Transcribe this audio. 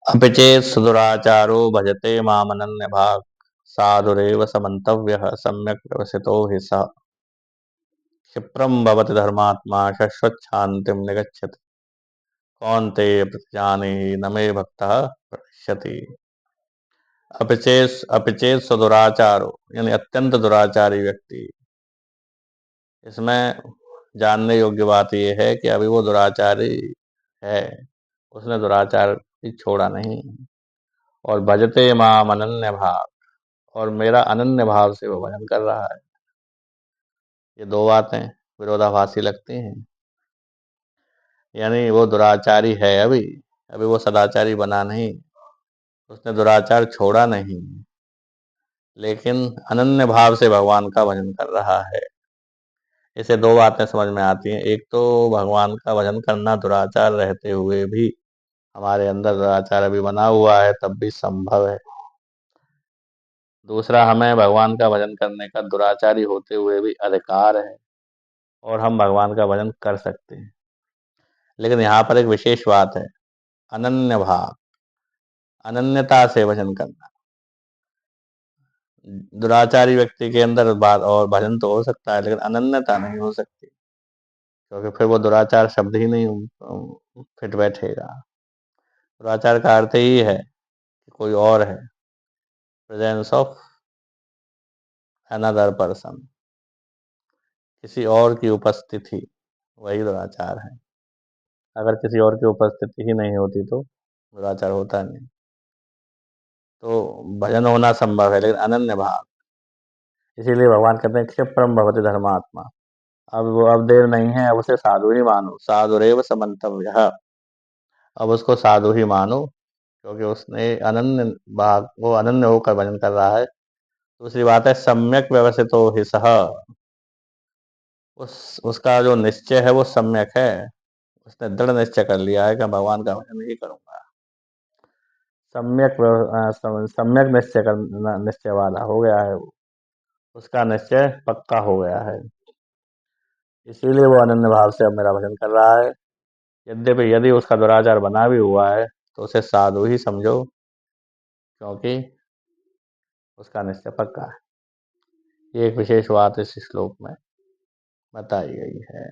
अपि चेत् सुदुराचारो भजते मामनन्यभाक् साधुरेव स मन्तव्यः सम्यक् व्यवसितो हि सः। क्षिप्रं भवति धर्मात्मा शश्वच्छान्तिं निगच्छति कौन्तेय प्रतिजानीहि न मे भक्तः प्रणश्यति। अपि चेत् सुदुराचारो यानी अत्यंत दुराचारी व्यक्ति। इसमें जानने योग्य बात यह है कि अभी वो दुराचारी है, उसने दुराचार भी छोड़ा नहीं। और भजते माम अनन्य भाव, और मेरा अनन्य भाव से वो भजन कर रहा है। ये दो बातें विरोधाभासी लगती हैं। यानी वो दुराचारी है अभी अभी वो सदाचारी बना नहीं, उसने दुराचार छोड़ा नहीं, लेकिन अनन्य भाव से भगवान का भजन कर रहा है। इसे दो बातें समझ में आती हैं। एक तो भगवान का भजन करना दुराचार रहते हुए भी, हमारे अंदर दुराचार अभी बना हुआ है तब भी संभव है। दूसरा, हमें भगवान का भजन करने का दुराचारी होते हुए भी अधिकार है और हम भगवान का भजन कर सकते हैं। लेकिन यहाँ पर एक विशेष बात है, अनन्य भाव, अनन्यता से भजन करना। दुराचारी व्यक्ति के अंदर बात और भजन तो हो सकता है, लेकिन अनन्यता नहीं हो सकती, क्योंकि फिर वो दुराचार शब्द ही नहीं फिट बैठेगा। दुराचार का अर्थ ही है कि कोई और है, प्रेजेंस ऑफ अनदर पर्सन, किसी और की उपस्थिति, वही दुराचार है। अगर किसी और की उपस्थिति ही नहीं होती तो दुराचार होता नहीं। तो भजन होना संभव है, लेकिन अनन्य भाव। इसीलिए भगवान कहते हैं क्षिप्रम भवति धर्मात्मा। अब देर नहीं है, अब उसे साधु ही मानो, साधुरेव समन्तव्य। अब उसको साधु ही मानो, क्योंकि उसने अनन्य भाव, वो अनन्य होकर भजन कर रहा है। दूसरी बात है सम्यक व्यवसितो हि सः, उसका जो निश्चय है वो सम्यक है। उसने दृढ़ निश्चय कर लिया है कि मैं भगवान का भजन ही करूंगा। सम्यक निश्चय वाला हो गया है वो, उसका निश्चय पक्का हो गया है। इसीलिए वो अनन्य भाव से अब मेरा भजन कर रहा है। यद्यपि यदि उसका दुराचार बना भी हुआ है तो उसे साधु ही समझो, क्योंकि उसका निश्चय पक्का है। ये एक विशेष बात इस श्लोक में बताई गई है।